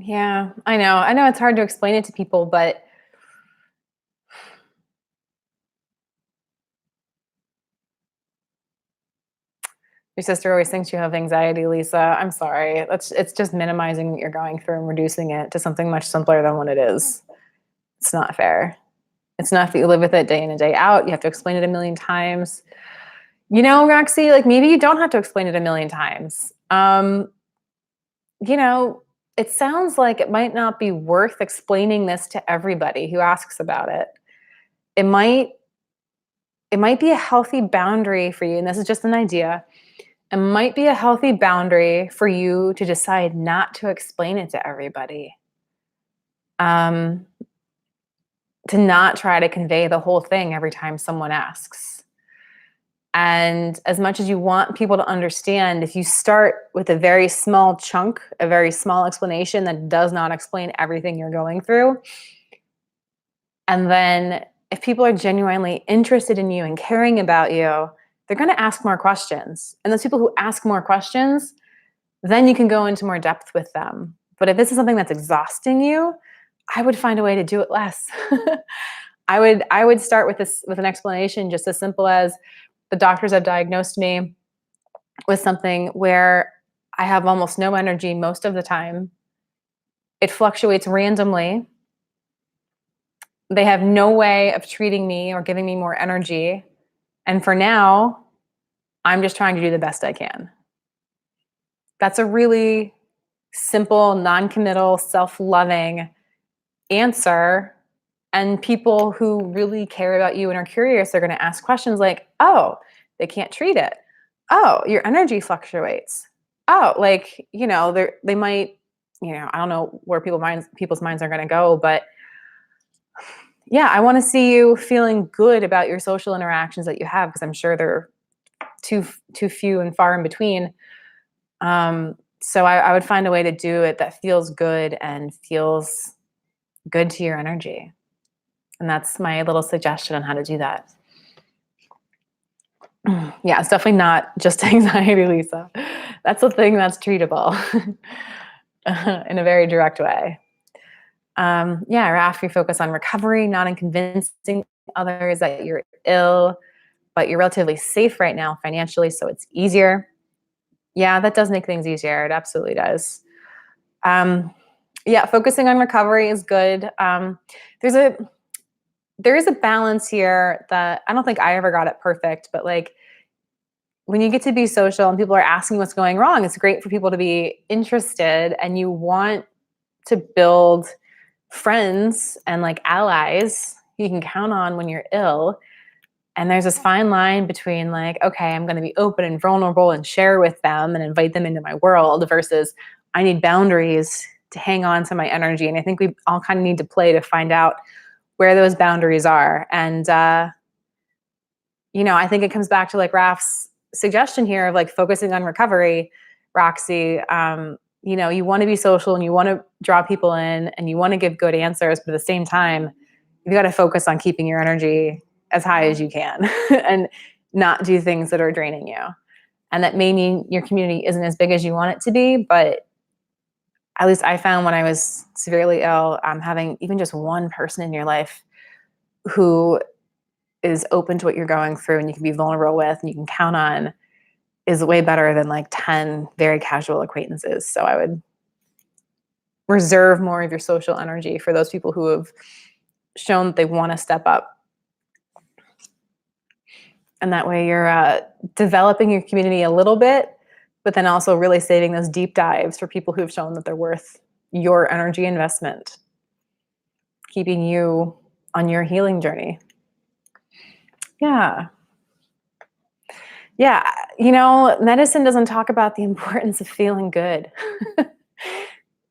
Yeah, I know. I know it's hard to explain it to people, but your sister always thinks you have anxiety, Lisa. I'm sorry. It's just minimizing what you're going through and reducing it to something much simpler than what it is. It's not fair. It's not that you live with it day in and day out. You have to explain it a million times. Roxy, like maybe you don't have to explain it a million times. It sounds like it might not be worth explaining this to everybody who asks about it. It might be a healthy boundary for you, and this is just an idea. It might be a healthy boundary for you to decide not to explain it to everybody. To not try to convey the whole thing every time someone asks. And as much as you want people to understand, if you start with a very small chunk, a very small explanation that does not explain everything you're going through, and then if people are genuinely interested in you and caring about you, they're going to ask more questions. And those people who ask more questions, then you can go into more depth with them. But if this is something that's exhausting you, I would find a way to do it less. I would start with an explanation just as simple as the doctors have diagnosed me with something where I have almost no energy most of the time. It fluctuates randomly. They have no way of treating me or giving me more energy. And for now, I'm just trying to do the best I can. That's a really simple, non-committal, self-loving answer. And people who really care about you and are curious, they're going to ask questions like, oh, they can't treat it. Oh, your energy fluctuates. Oh, they might, I don't know where people's minds are going to go, but yeah, I want to see you feeling good about your social interactions that you have, because I'm sure they're too few and far in between. So I would find a way to do it that feels good and feels good to your energy. And that's my little suggestion on how to do that. Yeah, it's definitely not just anxiety, Lisa. That's a thing that's treatable in a very direct way. After you focus on recovery, not in convincing others that you're ill, but you're relatively safe right now financially, so it's easier. Yeah, that does make things easier. It absolutely does. Focusing on recovery is good. There is a balance here that I don't think I ever got it perfect, but like when you get to be social and people are asking what's going wrong, it's great for people to be interested, and you want to build friends and like allies you can count on when you're ill. And there's this fine line between like, okay, I'm going to be open and vulnerable and share with them and invite them into my world, versus I need boundaries to hang on to my energy. And I think we all kind of need to play to find out where those boundaries are. And, I think it comes back to like Raf's suggestion here of like focusing on recovery, Roxy. You want to be social and you want to draw people in and you want to give good answers, but at the same time, you've got to focus on keeping your energy as high as you can. And not do things that are draining you. And that may mean your community isn't as big as you want it to be, but at least I found when I was severely ill, having even just one person in your life who is open to what you're going through and you can be vulnerable with and you can count on is way better than like 10 very casual acquaintances. So I would reserve more of your social energy for those people who have shown that they want to step up. And that way you're developing your community a little bit, but then also really saving those deep dives for people who've shown that they're worth your energy investment, keeping you on your healing journey. Yeah. Yeah. Medicine doesn't talk about the importance of feeling good.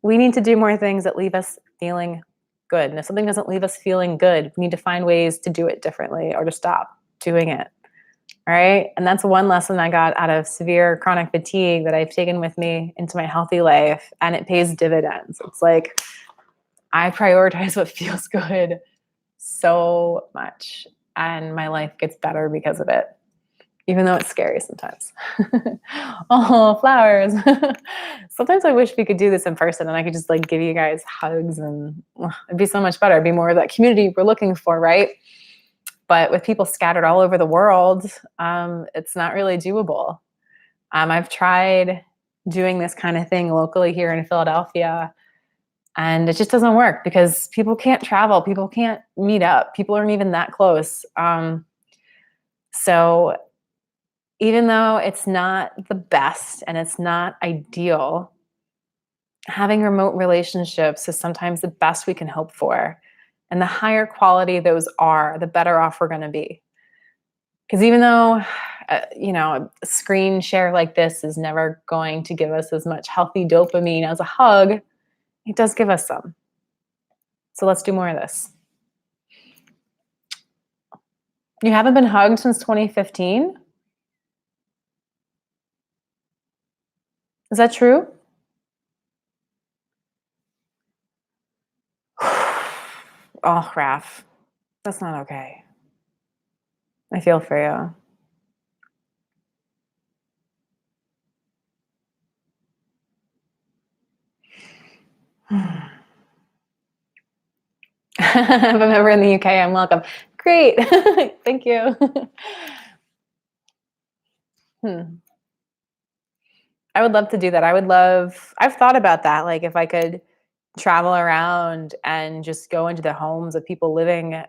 We need to do more things that leave us feeling good. And if something doesn't leave us feeling good, we need to find ways to do it differently or to stop doing it. All right. And that's one lesson I got out of severe chronic fatigue that I've taken with me into my healthy life. And it pays dividends. It's like I prioritize what feels good so much. And my life gets better because of it, even though it's scary sometimes. Oh, flowers. Sometimes I wish we could do this in person and I could just like give you guys hugs and it'd be so much better. It'd be more of that community we're looking for, right? But with people scattered all over the world, it's not really doable. I've tried doing this kind of thing locally here in Philadelphia, and it just doesn't work because people can't travel. People can't meet up. People aren't even that close. So even though it's not the best and it's not ideal, having remote relationships is sometimes the best we can hope for. And the higher quality those are, the better off we're going to be. Because even though, a screen share like this is never going to give us as much healthy dopamine as a hug, it does give us some. So let's do more of this. You haven't been hugged since 2015? Is that true? Oh, Raph, that's not okay. I feel for you. If I'm ever in the UK, I'm welcome. Great. Thank you. I would love to do that. I've thought about that. Like if I could travel around and just go into the homes of people living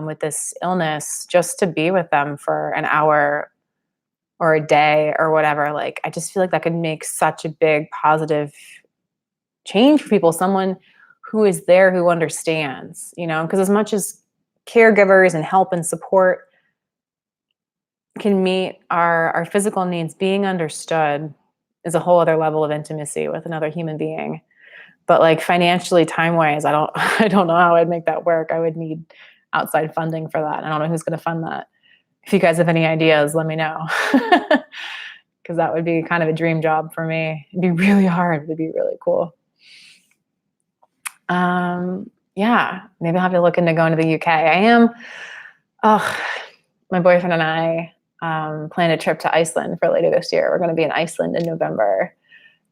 with this illness just to be with them for an hour or a day or whatever. Like, I just feel like that could make such a big positive change for people. Someone who is there, who understands, because as much as caregivers and help and support can meet our physical needs, being understood is a whole other level of intimacy with another human being. But like financially, time-wise, I don't know how I'd make that work. I would need outside funding for that. I don't know who's going to fund that. If you guys have any ideas, let me know. Because that would be kind of a dream job for me. It'd be really hard. It'd be really cool. Yeah, maybe I'll have to look into going to the UK. My boyfriend and I planned a trip to Iceland for later this year. We're going to be in Iceland in November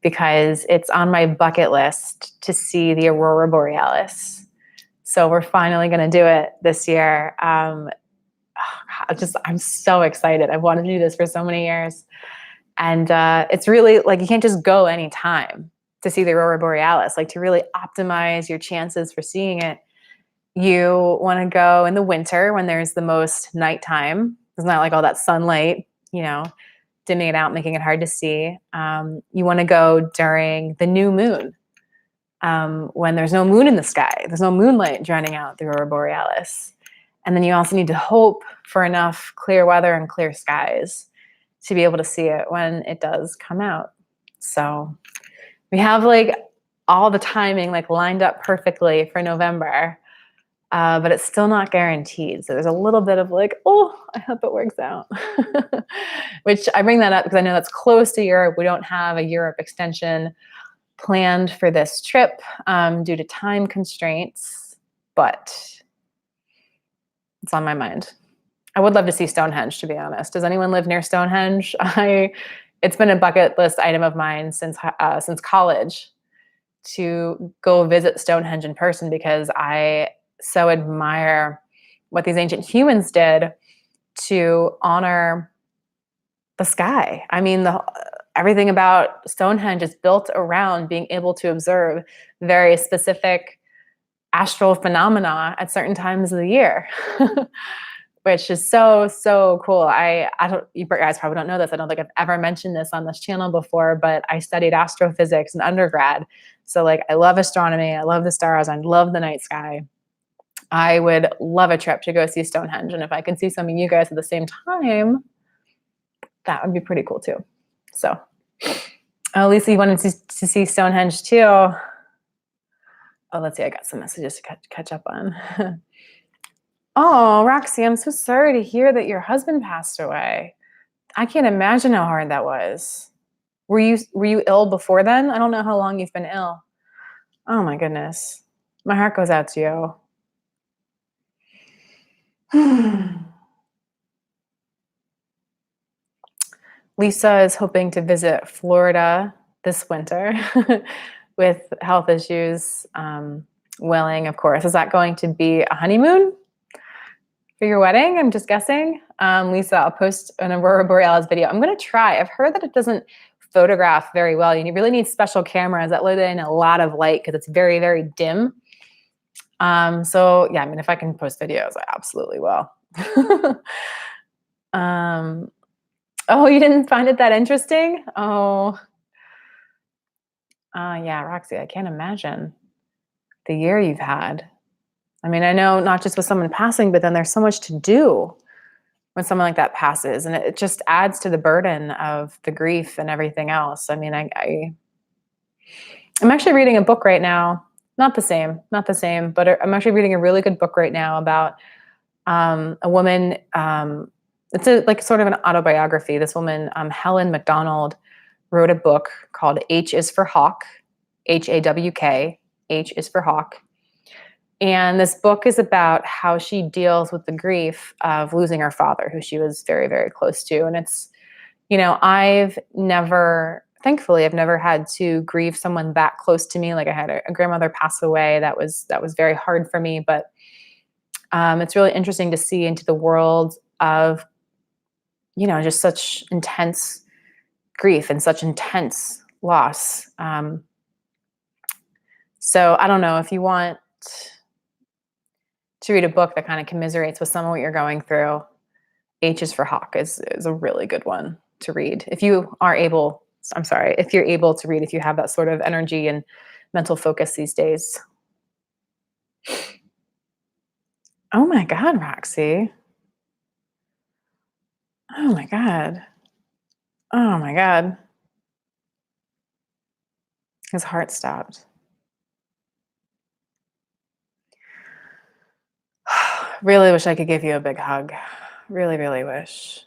because it's on my bucket list to see the aurora borealis. So we're finally going to do it this year. I'm so excited. I've wanted to do this for so many years. And it's really like, you can't just go anytime to see the aurora borealis. Like, to really optimize your chances for seeing it, you want to go in the winter when there's the most nighttime. There's not like all that sunlight, dimming it out, making it hard to see. You want to go during the new moon, when there's no moon in the sky. There's no moonlight drowning out the aurora borealis. And then you also need to hope for enough clear weather and clear skies to be able to see it when it does come out. So we have like all the timing like lined up perfectly for November, but it's still not guaranteed. So there's a little bit of like, oh, I hope it works out. Which I bring that up because I know that's close to Europe. We don't have a Europe extension planned for this trip due to time constraints, but it's on my mind. I would love to see Stonehenge, to be honest. Does anyone live near Stonehenge? It's been a bucket list item of mine since college to go visit Stonehenge in person because I so admire what these ancient humans did to honor the sky. I mean, everything about Stonehenge is built around being able to observe very specific astral phenomena at certain times of the year. Which is so, so cool. I don't, you guys probably don't know this. I don't think I've ever mentioned this on this channel before, but I studied astrophysics in undergrad. So like, I love astronomy. I love the stars. I love the night sky. I would love a trip to go see Stonehenge. And if I could see some of you guys at the same time, that would be pretty cool too. So, oh, Lisa, you wanted to see Stonehenge too. Oh, let's see. I got some messages to catch up on. Oh, Roxy, I'm so sorry to hear that your husband passed away. I can't imagine how hard that was. Were you ill before then? I don't know how long you've been ill. Oh my goodness. My heart goes out to you. Lisa is hoping to visit Florida this winter with health issues willing, of course. Is that going to be a honeymoon for your wedding? I'm just guessing. Lisa, I'll post an Aurora Borealis video. I'm going to try. I've heard that it doesn't photograph very well. You really need special cameras that let in a lot of light because it's very, very dim. So yeah, I mean, if I can post videos, I absolutely will. Oh, you didn't find it that interesting? Oh, yeah, Roxy, I can't imagine the year you've had. I mean, I know not just with someone passing, but then there's so much to do when someone like that passes, and it just adds to the burden of the grief and everything else. I mean, I'm actually reading a book right now. Not the same, but I'm actually reading a really good book right now about a woman. It's like sort of an autobiography. This woman, Helen McDonald, wrote a book called H is for Hawk, HAWK, H is for Hawk. And this book is about how she deals with the grief of losing her father, who she was very, very close to. And it's, thankfully, I've never had to grieve someone that close to me. Like I had a grandmother pass away. That was very hard for me. But it's really interesting to see into the world of, just such intense grief and such intense loss. So I don't know if you want to read a book that kind of commiserates with some of what you're going through. H is for Hawk is a really good one to read. If you're able to read, if you have that sort of energy and mental focus these days. Oh my God, Roxy. Oh my God. Oh my God. His heart stopped. Really wish I could give you a big hug. Really, really wish.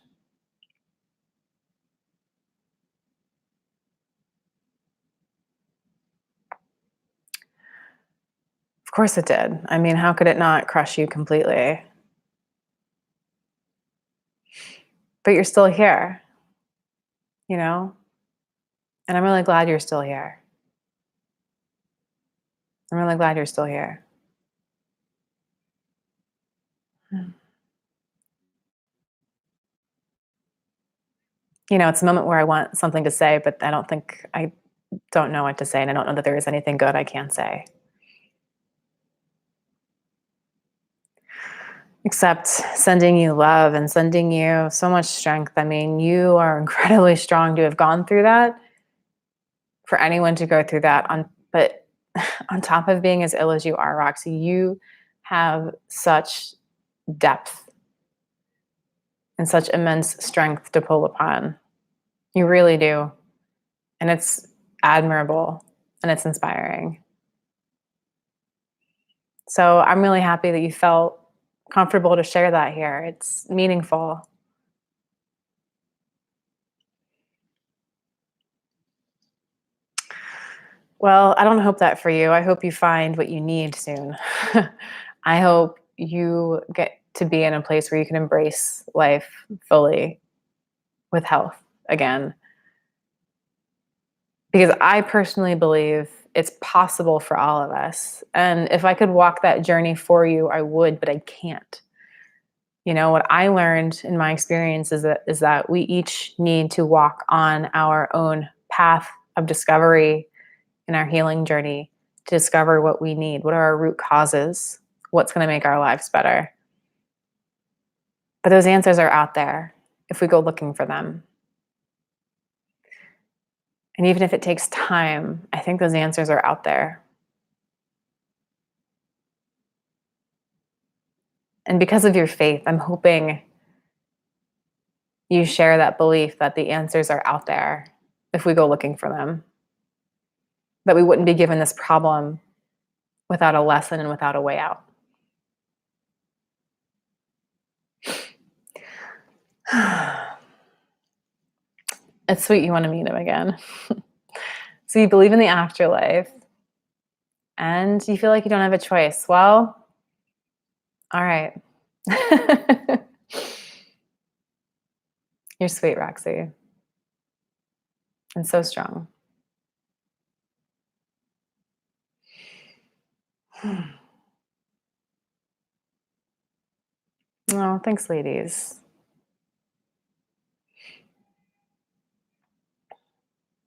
Of course it did. I mean, how could it not crush you completely? But you're still here, And I'm really glad you're still here. I'm really glad you're still here. It's a moment where I want something to say, but I don't know what to say, and I don't know that there is anything good I can say. Except sending you love and sending you so much strength. I mean, you are incredibly strong to have gone through that. For anyone to go through that, but on top of being as ill as you are, Roxy, you have such depth and such immense strength to pull upon. You really do. And it's admirable and it's inspiring. So I'm really happy that you felt comfortable to share that here. It's meaningful. Well, I don't hope that for you. I hope you find what you need soon. I hope you get to be in a place where you can embrace life fully with health again. Because I personally believe it's possible for all of us. And if I could walk that journey for you, I would, but I can't. What I learned in my experience is that we each need to walk on our own path of discovery in our healing journey to discover what we need. What are our root causes? What's going to make our lives better? But those answers are out there if we go looking for them. And even if it takes time, I think those answers are out there. And because of your faith, I'm hoping you share that belief that the answers are out there if we go looking for them. That we wouldn't be given this problem without a lesson and without a way out. It's sweet you want to meet him again. So you believe in the afterlife and you feel like you don't have a choice. Well, all right. You're sweet, Roxy. And so strong. Oh, thanks, ladies.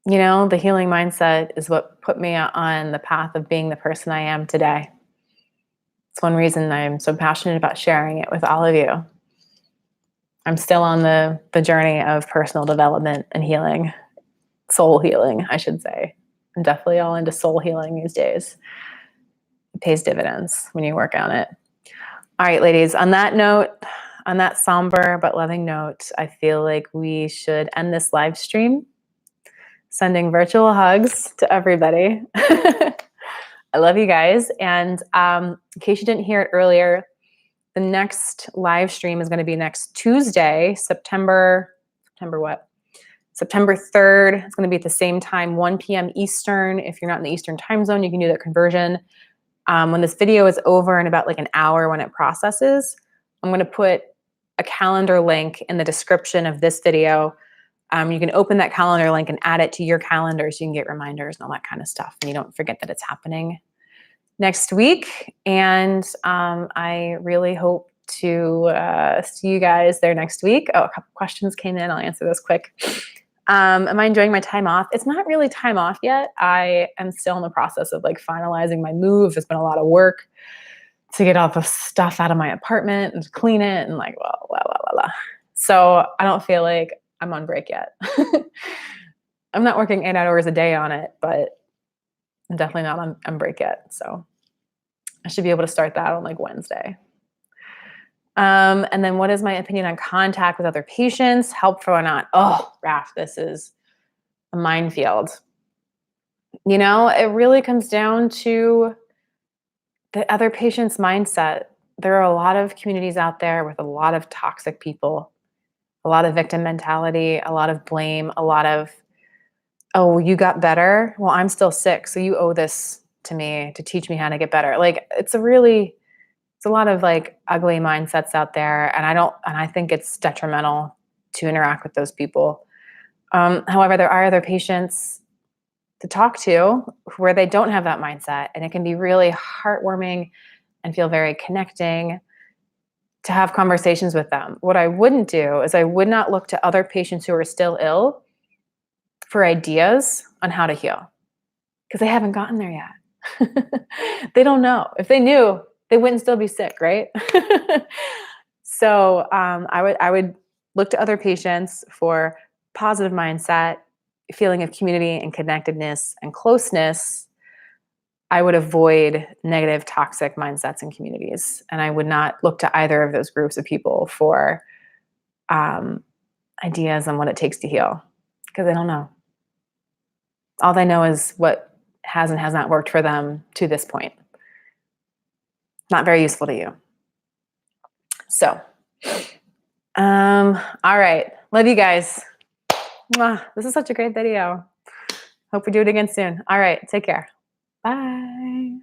The healing mindset is what put me on the path of being the person I am today. It's one reason I'm so passionate about sharing it with all of you. I'm still on the journey of personal development and healing. Soul healing, I should say. I'm definitely all into soul healing these days. It pays dividends when you work on it. All right, ladies, on that note, on that somber but loving note, I feel like we should end this live stream. Sending virtual hugs to everybody. I love you guys. And in case you didn't hear it earlier, the next live stream is going to be next Tuesday, September 3rd. It's going to be at the same time, 1 p.m. Eastern. If you're not in the Eastern time zone, you can do that conversion. When this video is over in about like an hour when it processes, I'm going to put a calendar link in the description of this video. You can open that calendar link and add it to your calendar so you can get reminders and all that kind of stuff. And you don't forget that it's happening next week. And I really hope to see you guys there next week. Oh, a couple questions came in. I'll answer those quick. Am I enjoying my time off? It's not really time off yet. I am still in the process of like finalizing my move. There's been a lot of work to get all the stuff out of my apartment and to clean it and like, well, blah, blah, blah, blah. So I don't feel like I'm on break yet. I'm not working 8 hours a day on it, but I'm definitely not on break yet. So I should be able to start that on like Wednesday. And then what is my opinion on contact with other patients? Helpful or not? Oh, Raph, this is a minefield. It really comes down to the other patient's mindset. There are a lot of communities out there with a lot of toxic people, a lot of victim mentality, a lot of blame, a lot of, oh, you got better. Well, I'm still sick. So you owe this to me to teach me how to get better. Like it's a lot of like ugly mindsets out there. And I think it's detrimental to interact with those people. However, there are other patients to talk to where they don't have that mindset. And it can be really heartwarming and feel very connecting to have conversations with them. What I wouldn't do is I would not look to other patients who are still ill for ideas on how to heal because they haven't gotten there yet. They don't know. If they knew, they wouldn't still be sick, right? So I would look to other patients for positive mindset, feeling of community and connectedness and closeness. I would avoid negative, toxic mindsets and communities. And I would not look to either of those groups of people for ideas on what it takes to heal because they don't know. All they know is what has and has not worked for them to this point. Not very useful to you. So, all right. Love you guys. Mwah. This is such a great video. Hope we do it again soon. All right. Take care. Bye.